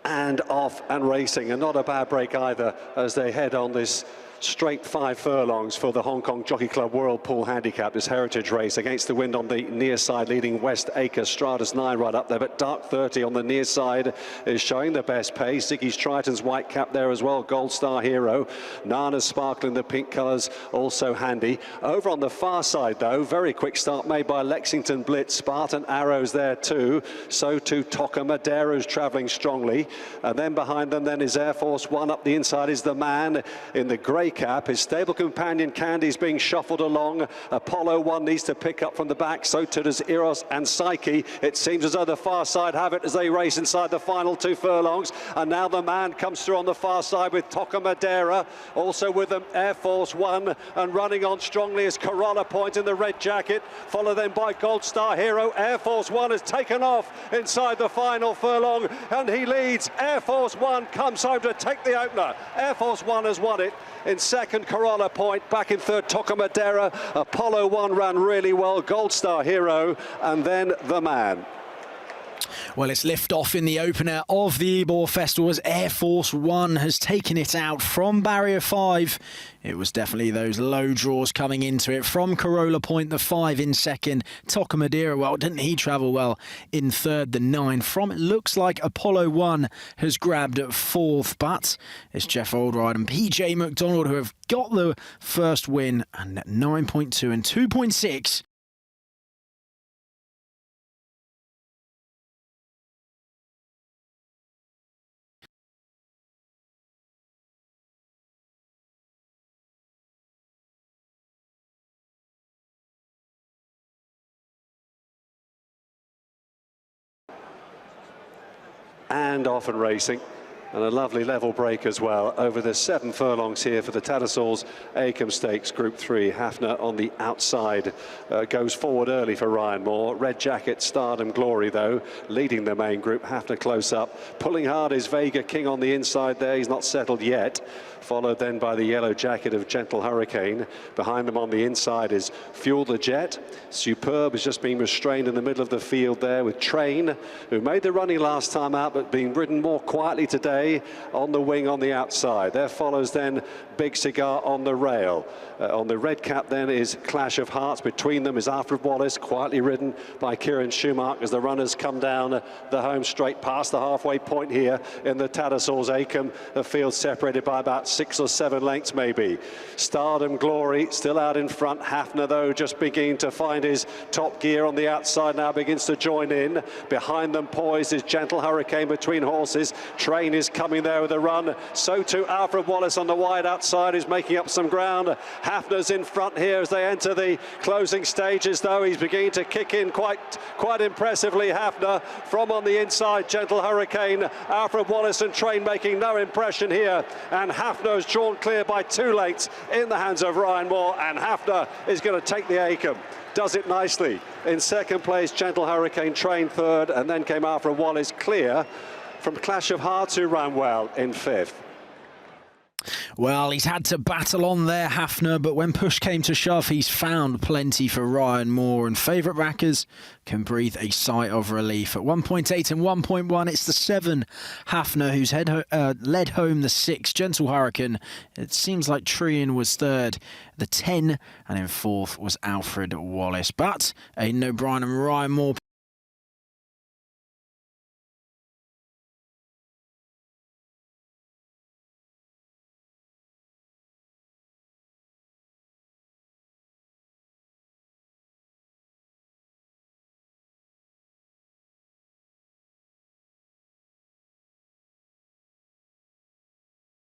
And off and racing, and not a bad break either as they head on this straight 5 furlongs for the Hong Kong Jockey Club Whirlpool Handicap, this heritage race. Against the wind on the near side, leading West Acre, Stratus 9 right up there, but Dark 30 on the near side is showing the best pace. Ziggy's Triton's white cap there as well, Gold Star Hero. Nana's sparkling, the pink colours also handy. Over on the far side though, very quick start made by Lexington Blitz, Spartan Arrows there too, so too Toca Madero's travelling strongly, and then behind them then is Air Force One. Up the inside is the man in the grey cap. His stable companion Candy's being shuffled along. Apollo One needs to pick up from the back, so too does Eros and Psyche. It seems as though the far side have it as they race inside the final 2 furlongs, and now the man comes through on the far side with Toca Madera, also with them Air Force One, and running on strongly is Corolla Point in the red jacket, followed then by Gold Star Hero. Air Force One has taken off inside the final furlong, and he leads. Air Force One comes home to take the opener. Air Force One has won it. In second, Corolla Point. Back in third, Toca Madera. Apollo One ran really well. Gold Star Hero, and then the man. Well, it's lift off in the opener of the Ebor Festival as Air Force One has taken it out from barrier 5. It was definitely those low draws coming into it from Corolla Point, the 5 in second. Toca Madera, well, didn't he travel well in third, the 9 from it looks like Apollo One has grabbed at 4th, but it's Jeff Oldride and PJ McDonald who have got the first win, and at 9.2 and 2.6. And off and racing, and a lovely level break as well over the 7 furlongs here for the Tattersalls Acomb Stakes Group 3. Haffner on the outside goes forward early for Ryan Moore. Red jacket Stardom Glory though leading the main group. Haffner close up, pulling hard is Vega King on the inside there. He's not settled yet, followed then by the yellow jacket of Gentle Hurricane. Behind them on the inside is Fuel the Jet. Superb is just being restrained in the middle of the field there with Train, who made the running last time out but being ridden more quietly today on the wing on the outside. There follows then Big Cigar on the rail. On the red cap then is Clash of Hearts. Between them is Alfred Wallace, quietly ridden by Kieran Schumacher as the runners come down the home straight past the halfway point here in the Tattersalls Acomb. The field separated by about 6 or 7 lengths maybe. Stardom Glory still out in front. Haffner though just beginning to find his top gear on the outside now, begins to join in. Behind them poised is Gentle Hurricane between horses. Train is coming there with a run. So too Alfred Wallace on the wide outside is making up some ground. Haffner's in front here as they enter the closing stages though. He's beginning to kick in quite impressively. Haffner from on the inside. Gentle Hurricane, Alfred Wallace and Train making no impression here, and Haffner is drawn clear by 2 lengths in the hands of Ryan Moore, and Haffner is going to take the Acomb. Does it nicely. In second place, Gentle Hurricane, Train third, and then came Alfred Wallace clear from Clash of Hearts, who ran well in 5th. Well, he's had to battle on there, Haffner, but when push came to shove, he's found plenty for Ryan Moore, and favourite backers can breathe a sigh of relief. At 1.8 and 1.1, it's the 7, Haffner, who's led home the 6, Gentle Hurricane. It seems like Trian was third, the 10, and in 4th was Alfred Wallace. But Aidan O'Brien and Ryan Moore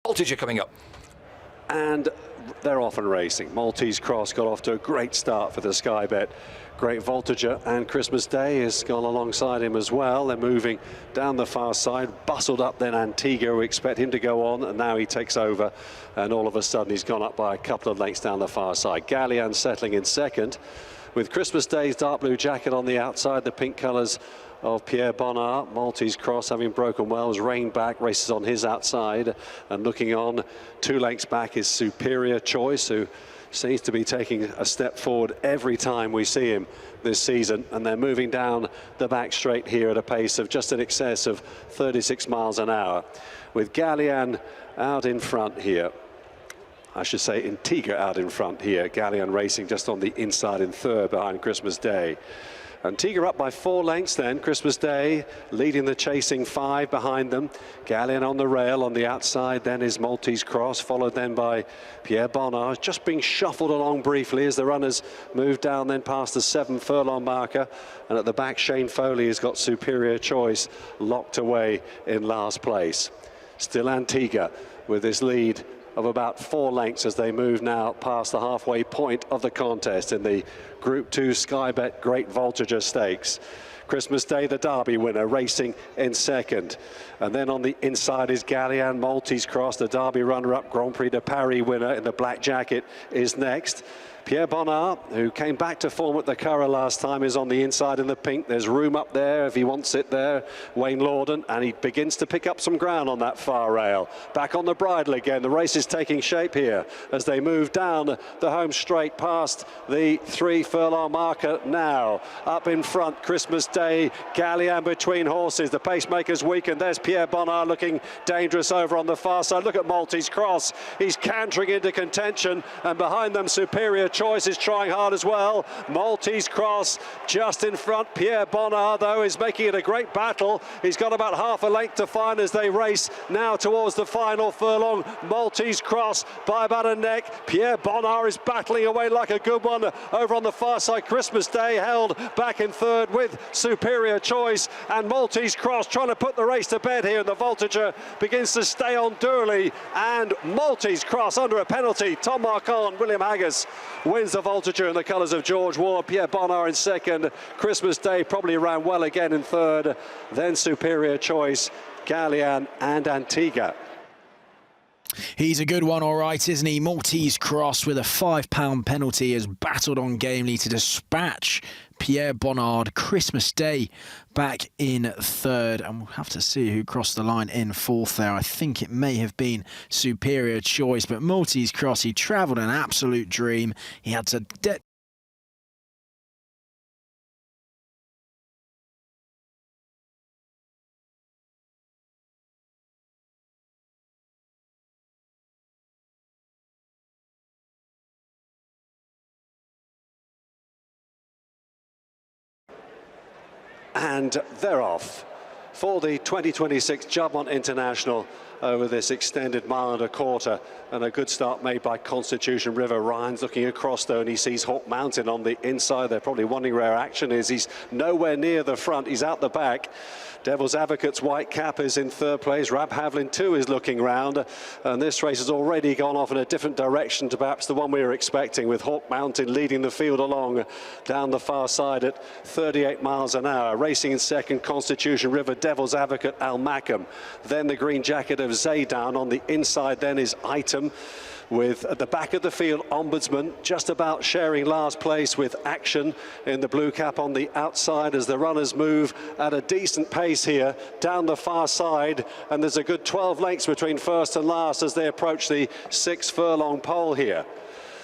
Maltese coming up. And they're off and racing. Maltese Cross got off to a great start for the Sky Bet. Great Voltager, and Christmas Day has gone alongside him as well. They're moving down the far side, bustled up then Antigua. We expect him to go on, and now he takes over, and all of a sudden he's gone up by a couple of lengths down the far side. Gallian settling in second, with Christmas Day's dark blue jacket on the outside, the pink colours of Pierre Bonnard. Maltese Cross, having broken well, has reined back, races on his outside, and looking on 2 lengths back is Superior Choice, who seems to be taking a step forward every time we see him this season, and they're moving down the back straight here at a pace of just in excess of 36 miles an hour, with Gallian out in front here. I should say Antigua out in front here. Gallian racing just on the inside in third behind Christmas Day. Antigua up by 4 lengths then. Christmas Day leading the chasing 5 behind them. Gallian on the rail on the outside then is Maltese Cross, followed then by Pierre Bonnard, just being shuffled along briefly as the runners move down then past the 7 furlong marker. And at the back, Shane Foley has got Superior Choice locked away in last place. Still Antigua with this lead of about 4 lengths as they move now past the halfway point of the contest in the Group 2 Sky Bet Great Voltager Stakes. Christmas Day, the Derby winner, racing in second. And then on the inside is Gallian. Maltese Cross, the Derby runner-up, Grand Prix de Paris winner in the black jacket, is next. Pierre Bonnard, who came back to form at the Curragh last time, is on the inside in the pink. There's room up there if he wants it there. Wayne Lorden, and he begins to pick up some ground on that far rail. Back on the bridle again. The race is taking shape here as they move down the home straight past the 3 furlong marker now. Up in front, Christmas Day, Gallian between horses. The pacemakers weaken. There's Pierre Bonnard looking dangerous over on the far side. Look at Maltese Cross. He's cantering into contention, and behind them Superior Choice is trying hard as well. Maltese Cross just in front. Pierre Bonnard, though, is making it a great battle. He's got about half a length to find as they race now towards the final furlong. Maltese Cross by about a neck. Pierre Bonnard is battling away like a good one over on the far side. Christmas Day held back in third with Superior Choice, and Maltese Cross trying to put the race to bed here, and the Voltager begins to stay on Durley, and Maltese Cross under a penalty. Tom Marquand, William Haggis wins the Voltager in the colours of George Ward. Pierre Bonnard in second. Christmas Day probably ran well again in third. Then Superior Choice, Gallian and Antigua. He's a good one, all right, isn't he? Maltese Cross with a £5 penalty has battled on gamely to dispatch Pierre Bonnard. Christmas Day back in third, and we'll have to see who crossed the line in fourth there. I think it may have been Superior Choice, but Maltese Cross, he travelled an absolute dream. He had to And they're off for the 2026 Juddmonte International over this extended 1.25 miles, and a good start made by Constitution River. Ryan's looking across though, and he sees Hawk Mountain on the inside. They're probably wondering where action is. He's nowhere near the front, he's out the back. Devil's Advocate's white cap is in third place. Rab Havlin too is looking round, and this race has already gone off in a different direction to perhaps the one we were expecting, with Hawk Mountain leading the field along down the far side at 38 miles an hour. Racing in second, Constitution River, Devil's Advocate, Al Mackham. Then the green jacket of Zaydan. On the inside then is Item, with at the back of the field Ombudsman just about sharing last place with Action in the blue cap on the outside as the runners move at a decent pace here down the far side, and there's a good 12 lengths between first and last as they approach the 6 furlong pole here.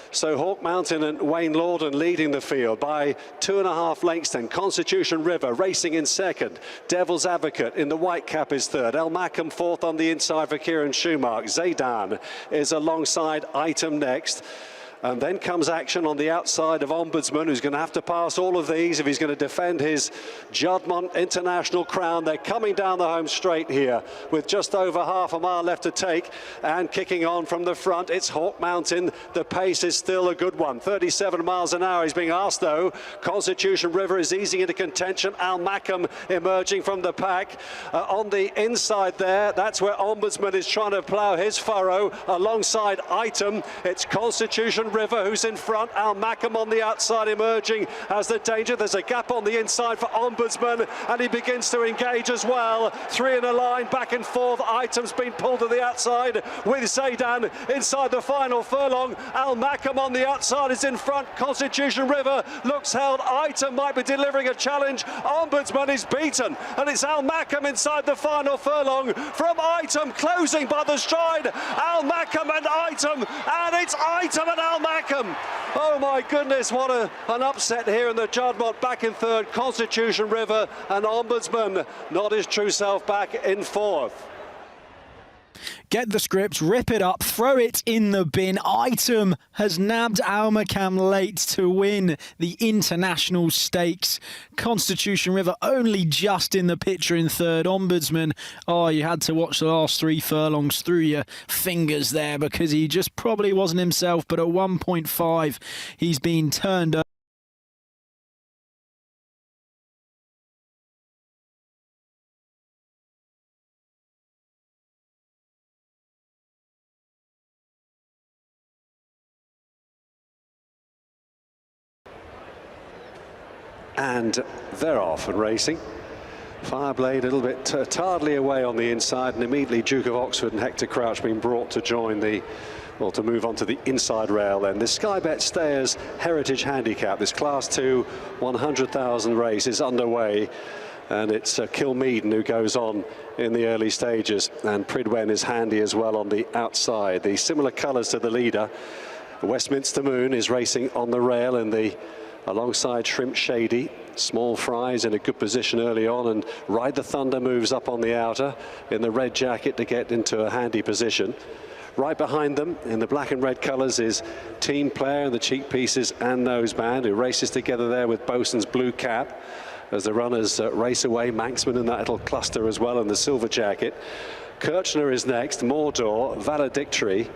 So Hawk Mountain and Wayne Lorden leading the field by 2.5 lengths then. Constitution River racing in second. Devil's Advocate in the white cap is third. El Mackham fourth on the inside for Kieran Schumacher. Zaydan is alongside Item next. And then comes Action on the outside of Ombudsman, who's going to have to pass all of these if he's going to defend his Juddmonte International crown. They're coming down the home straight here with just over half a mile left to take, and kicking on from the front, it's Hawk Mountain. The pace is still a good one, 37 miles an hour. He's being asked though. Constitution River is easing into contention. Al Mackham emerging from the pack. On the inside there, that's where Ombudsman is trying to plough his furrow alongside Item. It's Constitution River who's in front. Al Mackham on the outside emerging as the danger. There's a gap on the inside for Ombudsman, and he begins to engage as well. 3 in a line, back and forth. Item's been pulled to the outside with Zaydan inside the final furlong. Al Mackham on the outside is in front. Constitution River looks held. Item might be delivering a challenge. Ombudsman is beaten, and it's Al Mackham inside the final furlong from Item, closing by the stride. Al Mackham and Item, and it's Item and Al Al Mackham. Oh my goodness, what an upset here in the Juddmonte. Back in third, Constitution River and Ombudsman, not his true self, back in fourth. Get the script, rip it up, throw it in the bin. Item has nabbed Al Mackham late to win the international stakes. Constitution River only just in the picture in third. Ombudsman, oh, you had to watch the last 3 furlongs through your fingers there because he just probably wasn't himself. But at 1.5, he's been turned over. And they're off and racing. Fireblade a little bit tardily away on the inside, and immediately Duke of Oxford and Hector Crouch being brought to join the, well, to move on to the inside rail then. The Sky Bet Stayers Heritage Handicap, this Class 2 100,000 race is underway, and it's Kilmeaden who goes on in the early stages, and Pridwen is handy as well on the outside. The similar colours to the leader. Westminster Moon is racing on the rail in the alongside Shrimp Shady. Small Fries in a good position early on, and Ride the Thunder moves up on the outer in the red jacket to get into a handy position. Right behind them in the black and red colours is Team Player in the cheek pieces and Noseband, who races together there with Bosun's blue cap as the runners race away. Manxman in that little cluster as well in the silver jacket. Kirchner is next, Mordor, Valedictory,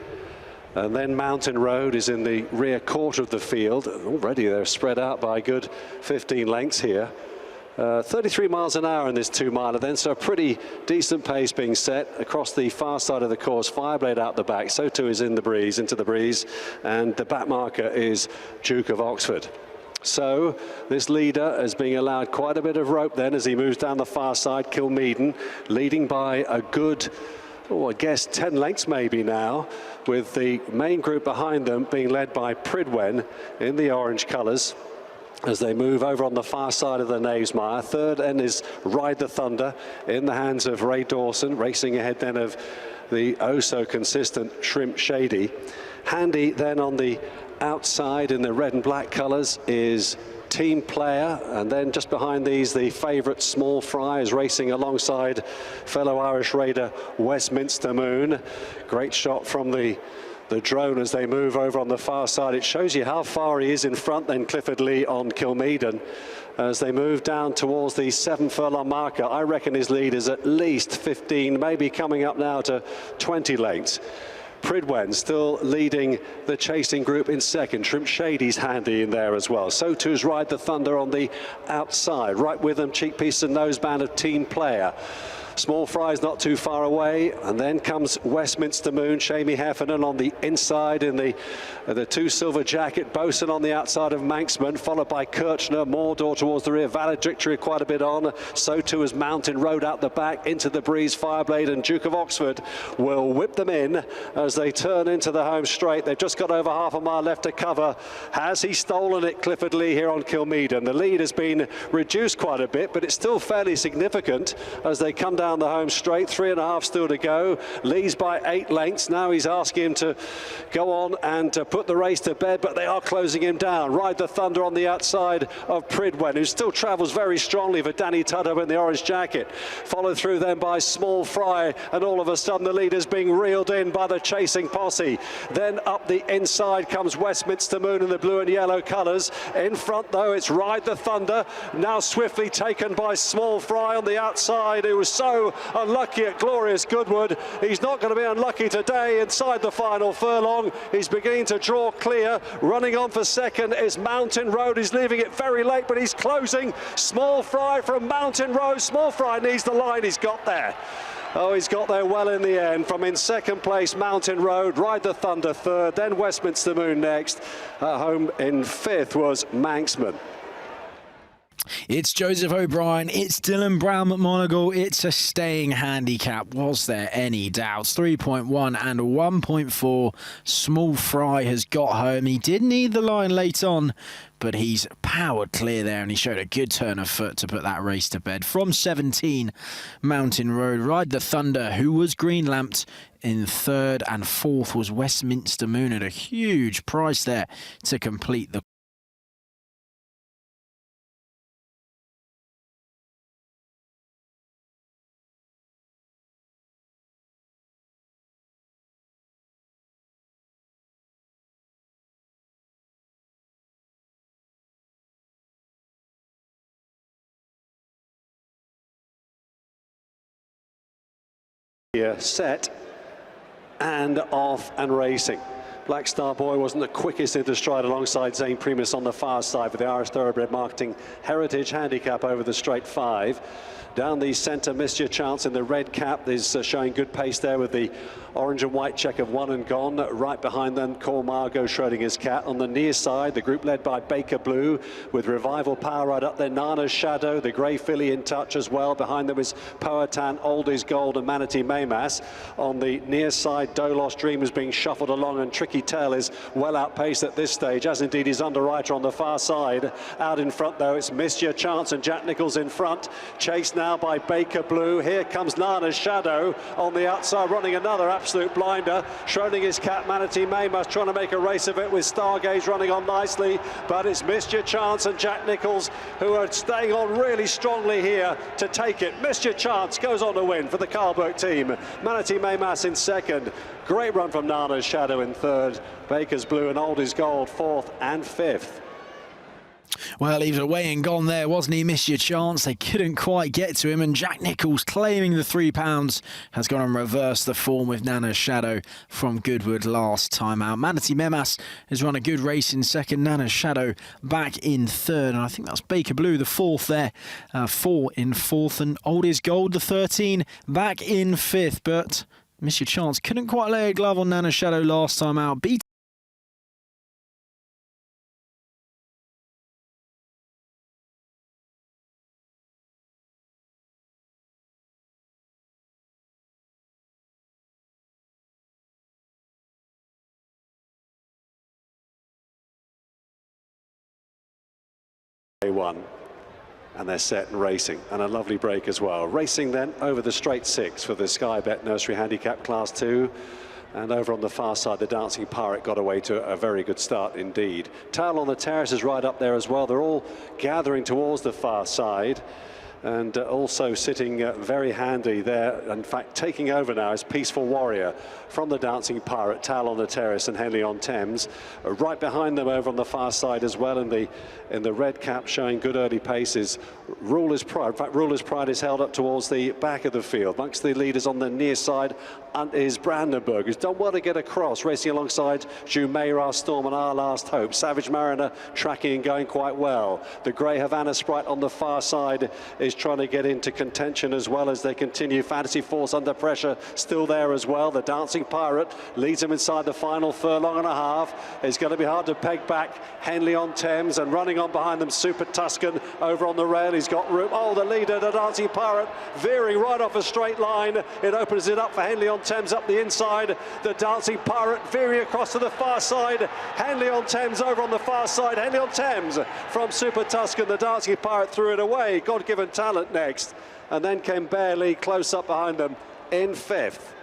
and then Mountain Road is in the rear quarter of the field. Already they're spread out by a good 15 lengths here. 33 miles an hour in this 2-miler then, so a pretty decent pace being set across the far side of the course. Fireblade out the back, so too is into the breeze, and the back marker is Duke of Oxford. So this leader is being allowed quite a bit of rope then as he moves down the far side. Kilmeaden leading by a good, oh, I guess 10 lengths maybe now, with the main group behind them being led by Pridwen in the orange colours as they move over on the far side of the Knavesmire. Third end is Ride the Thunder in the hands of Ray Dawson, racing ahead then of the oh-so-consistent Shrimp Shady. Handy then on the outside in the red and black colours is Team Player, and then just behind these the favourite Small Fry is racing alongside fellow Irish raider Westminster Moon. Great shot from the drone as they move over on the far side. It shows you how far he is in front then Clifford Lee on Kilmeaden as they move down towards the 7 furlong marker. I reckon his lead is at least 15, maybe coming up now to 20 lengths. Pridwen still leading the chasing group in second. Shrimp Shady's handy in there as well. So too's Ride the Thunder on the outside. Right with them, cheek piece and noseband of Team Player. Small Fry's not too far away, and then comes Westminster Moon, Shamie Heffernan on the inside in the 2 silver jacket, Bosun on the outside of Manxman, followed by Kirchner, Mordor towards the rear, Valedictory quite a bit on, so too is Mountain Road out the back, into the breeze, Fireblade and Duke of Oxford will whip them in as they turn into the home straight. They've just got over half a mile left to cover. Has he stolen it, Clifford Lee, here on Kilmeaden? The lead has been reduced quite a bit, but it's still fairly significant as they come down the home straight. 3.5 still to go. Lee's by 8 lengths. Now he's asking him to go on and put the race to bed, but they are closing him down. Ride the Thunder on the outside of Pridwen, who still travels very strongly for Danny Tudhope in the orange jacket. Followed through then by Small Fry, and all of a sudden the leader's being reeled in by the chasing posse. Then up the inside comes Westminster Moon in the blue and yellow colours. In front though it's Ride the Thunder, now swiftly taken by Small Fry on the outside, who was so unlucky at Glorious Goodwood. He's not going to be unlucky today inside the final furlong. He's beginning to draw clear. Running on for second is Mountain Road. He's leaving it very late, but he's closing. Small Fry from Mountain Road. Small Fry needs the line. He's got there. Oh, he's got there well in the end. From in second place, Mountain Road, Ride the Thunder third, then Westminster Moon next. Home in fifth was Manxman. It's Joseph O'Brien, it's Dylan Browne McMonagle, it's a staying handicap. Was there any doubts? 3.1 and 1.4. Small Fry has got home. He did need the line late on, but he's powered clear there and he showed a good turn of foot to put that race to bed. From 17, Mountain Road, Ride the Thunder, who was green lamped in third, and fourth was Westminster Moon at a huge price there to complete the set and off and racing. Black Star Boy wasn't the quickest into stride alongside Zane Primus on the far side for the Irish Thoroughbred Marketing Heritage Handicap over the straight 5. Down the centre, Yechance in the red cap is showing good pace there with the orange and white check of One and Gone. Right behind them, Call Margot Schrodinger's Cat. On the near side, the group led by Baker Blue with Revival Power right up there. Nana's Shadow, the grey filly in touch as well. Behind them is Powhatan, Oldies Gold and Manatee Maymas. On the near side, Dolos Dream is being shuffled along and Tricky Tell is well outpaced at this stage, as indeed his underwriter on the far side. Out in front though, it's Yechance and Jack Nicholls in front. Chased now by Baker Blue. Here comes Nana's Shadow on the outside, running another absolute blinder. Schrodinger's Cat, Manatee Maymas trying to make a race of it with Stargaze running on nicely, but it's Yechance and Jack Nicholls who are staying on really strongly here to take it. Yechance goes on to win for the Carlberg team. Manatee Maymas in second. Great run from Nana's Shadow in third. Baker's Blue and Oldies Gold fourth and fifth. Well, he was away and gone there, wasn't he? Yechance. They couldn't quite get to him, and Jack Nicholls, claiming the £3, has gone and reversed the form with Nana's Shadow from Goodwood last time out. Manatee Maymas has run a good race in second. Nana's Shadow back in third, and I think that's Baker Blue, the fourth there. 4 in fourth, and Oldies Gold, the 13, back in fifth. But Yechance couldn't quite lay a glove on Nana's Shadow last time out. Beat One, and they're set and racing, and a lovely break as well. Racing then over the straight 6 for the Sky Bet Nursery Handicap Class 2, and over on the far side the Dancing Pirate got away to a very good start indeed. Towel on the Terrace is right up there as well. They're all gathering towards the far side, and also sitting very handy there. In fact, taking over now is Peaceful Warrior from the Dancing Pirate, Towel on the Terrace and Henley on Thames. Right behind them over on the far side as well in the red cap, showing good early paces. Ruler's Pride. In fact, Ruler's Pride is held up towards the back of the field. Amongst the leaders on the near side is Brandenburg, who's done well to get across, racing alongside Jumeirah Storm and Our Last Hope. Savage Mariner tracking and going quite well. The grey Havana Sprite on the far side is trying to get into contention as well as they continue. Fantasy Force under pressure, still there as well. The Dancing Pirate leads him inside the final furlong and a half. It's going to be hard to peg back Henley on Thames, and running on behind them Super Tuscan over on the rail. He's got room. Oh, the leader, the Dancing Pirate, veering right off a straight line. It opens it up for Henley on Thames up the inside. The Dancing Pirate veering across to the far side. Henley on Thames over on the far side. Henley on Thames from Super Tuscan. The Dancing Pirate threw it away. God-given talent next. And then came Barely close up behind them in fifth.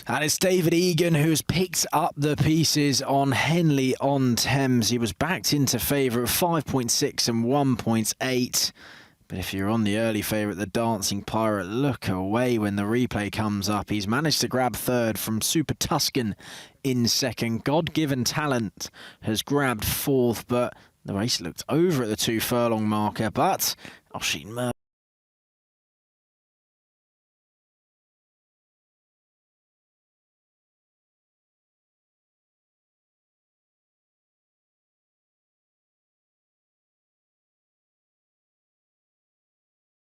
And it's David Egan who's picked up the pieces on Henley on Thames. He was backed into favour of 5.6 and 1.8. But if you're on the early favourite, the Dancing Pirate, look away when the replay comes up. He's managed to grab third from Super Tuscan in second. God-given talent has grabbed fourth, but the race looked over at the 2 furlong marker. But Oshin